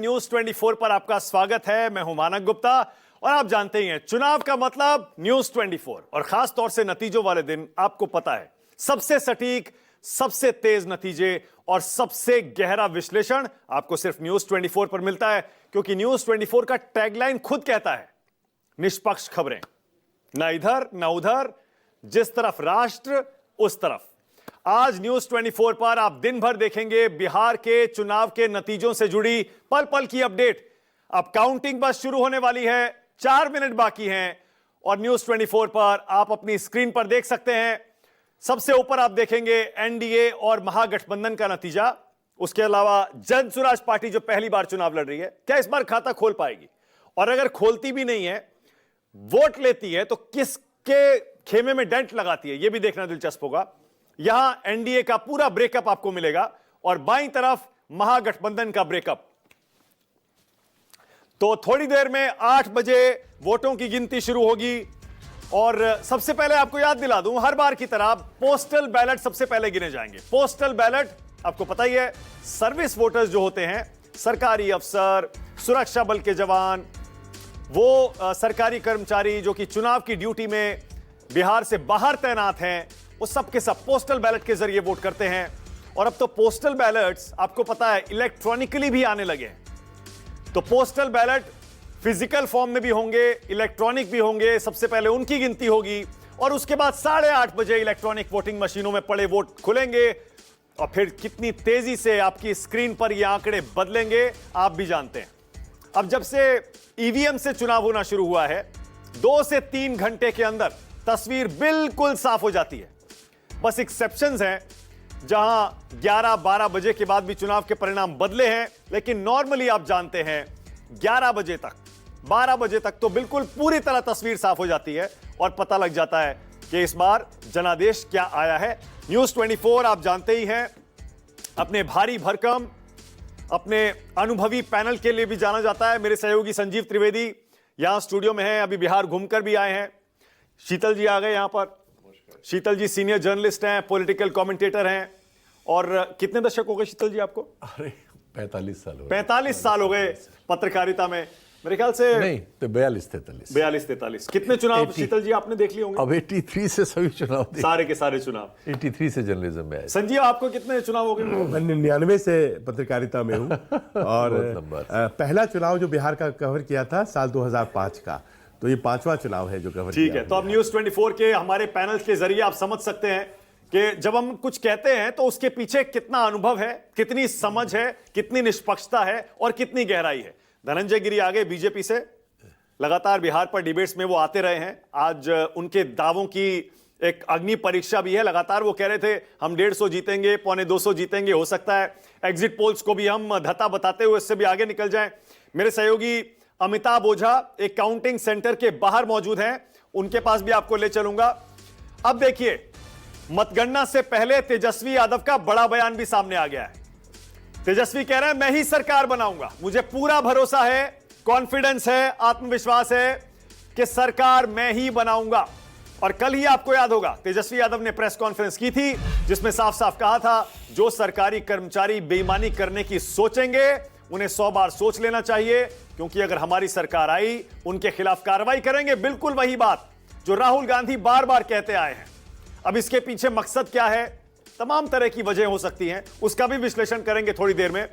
News 24 पर आपका स्वागत है। मैं हूं मानक गुप्ता और आप जानते ही हैं चुनाव का मतलब न्यूज 24 और खास तौर से नतीजों वाले दिन आपको पता है सबसे सटीक, सबसे तेज नतीजे और सबसे गहरा विश्लेषण आपको सिर्फ न्यूज 24 पर मिलता है, क्योंकि न्यूज 24 का टैगलाइन खुद कहता है निष्पक्ष खबरें, ना इधर ना उधर, जिस तरफ राष्ट्र उस तरफ। आज न्यूज 24 पर आप दिन भर देखेंगे बिहार के चुनाव के नतीजों से जुड़ी पल पल की अपडेट। अब काउंटिंग बस शुरू होने वाली है, 4 मिनट बाकी हैं और न्यूज 24 पर आप अपनी स्क्रीन पर देख सकते हैं। सबसे ऊपर आप देखेंगे एनडीए और महागठबंधन का नतीजा। उसके अलावा जन स्वराज पार्टी जो पहली बार चुनाव लड़ रही है, क्या इस बार खाता खोल पाएगी, और अगर खोलती भी नहीं है, वोट लेती है, तो किसके खेमे में डेंट लगाती है, यह भी देखना दिलचस्प होगा। यहां एनडीए का पूरा ब्रेकअप आपको मिलेगा और बाईं तरफ महागठबंधन का ब्रेकअप। तो थोड़ी देर में 8 बजे वोटों की गिनती शुरू होगी और सबसे पहले आपको याद दिला दूं, हर बार की तरह पोस्टल बैलेट सबसे पहले गिने जाएंगे। पोस्टल बैलेट आपको पता ही है, सर्विस वोटर्स जो होते हैं, सरकारी अफसर, सुरक्षा बल के जवान, वो सरकारी कर्मचारी जो कि चुनाव की ड्यूटी में बिहार से बाहर तैनात हैं, वो सब के सब पोस्टल बैलेट के जरिए वोट करते हैं। और अब तो पोस्टल बैलेट्स आपको पता है इलेक्ट्रॉनिकली भी आने लगे हैं। तो पोस्टल बैलेट फिजिकल फॉर्म में भी होंगे, इलेक्ट्रॉनिक भी होंगे। सबसे पहले उनकी गिनती होगी और उसके बाद 8:30 बजे इलेक्ट्रॉनिक वोटिंग मशीनों में पड़े वोट खुलेंगे और फिर कितनी तेजी से आपकी स्क्रीन पर ये आंकड़े बदलेंगे आप भी जानते हैं। अब जब से ईवीएम से चुनाव होना शुरू हुआ है, 2 से 3 घंटे के अंदर तस्वीर बिल्कुल साफ हो जाती है। बस एक्सेप्शंस हैं जहां 11-12 बजे के बाद भी चुनाव के परिणाम बदले हैं, लेकिन नॉर्मली आप जानते हैं 11 बजे तक, 12 बजे तक तो बिल्कुल पूरी तरह तस्वीर साफ हो जाती है और पता लग जाता है कि इस बार जनादेश क्या आया है। न्यूज 24 आप जानते ही हैं अपने भारी भरकम, अपने अनुभवी पैनल के लिए भी जाना जाता है। मेरे सहयोगी संजीव त्रिवेदी यहां स्टूडियो में हैं, अभी बिहार घूमकर भी आए हैं। शीतल जी आ गए यहां पर। शीतल जी सीनियर जर्नलिस्ट हैं, पॉलिटिकल कमेंटेटर हैं। और कितने दशक हो गए शीतल जी आपको? अरे 45 साल हो गए। 45 साल हो गए पत्रकारिता में, मेरे ख्याल से। नहीं तो 42-43 कितने चुनाव शीतल जी आपने देख लिए होंगे? अब 83 से सभी चुनाव देखे। सारे के सारे चुनाव 83 से जर्नलिज्म में आए। संजीव आपको कितने चुनाव हो गए? मैं 99 से पत्रकारिता में हूँ और पहला चुनाव जो बिहार का कवर किया था साल 2005 का, तो ये 5वां चुनाव है जो कवर ठीक है। तो अब न्यूज 24 के हमारे पैनल के जरिए आप समझ सकते हैं कि जब हम कुछ कहते हैं तो उसके पीछे कितना अनुभव है, कितनी समझ है, कितनी निष्पक्षता है और कितनी गहराई है। धनंजय गिरी आगे बीजेपी से, लगातार बिहार पर डिबेट्स में वो आते रहे हैं। आज उनके दावों की एक अग्नि परीक्षा भी है। लगातार वो कह रहे थे हम 150 जीतेंगे, 250 जीतेंगे, हो सकता है एग्जिट पोल्स को भी हम धता बताते हुए इससे भी आगे निकल जाएं। मेरे सहयोगी अमिताभ ओझा एक काउंटिंग सेंटर के बाहर मौजूद हैं, उनके पास भी आपको ले चलूंगा। अब देखिए, मतगणना से पहले तेजस्वी यादव का बड़ा बयान भी सामने आ गया है। तेजस्वी कह रहे हैं मैं ही सरकार बनाऊंगा, मुझे पूरा भरोसा है, कॉन्फिडेंस है, आत्मविश्वास है कि सरकार मैं ही बनाऊंगा। और कल ही आपको याद होगा तेजस्वी यादव ने प्रेस कॉन्फ्रेंस की थी जिसमें साफ साफ कहा था जो सरकारी कर्मचारी बेईमानी करने की सोचेंगे उन्हें 100 बार सोच लेना चाहिए, क्योंकि अगर हमारी सरकार आई उनके खिलाफ कार्रवाई करेंगे। बिल्कुल वही बात जो राहुल गांधी बार बार कहते आए हैं। अब इसके पीछे मकसद क्या है, तमाम तरह की वजह हो सकती हैं, उसका भी विश्लेषण करेंगे थोड़ी देर में।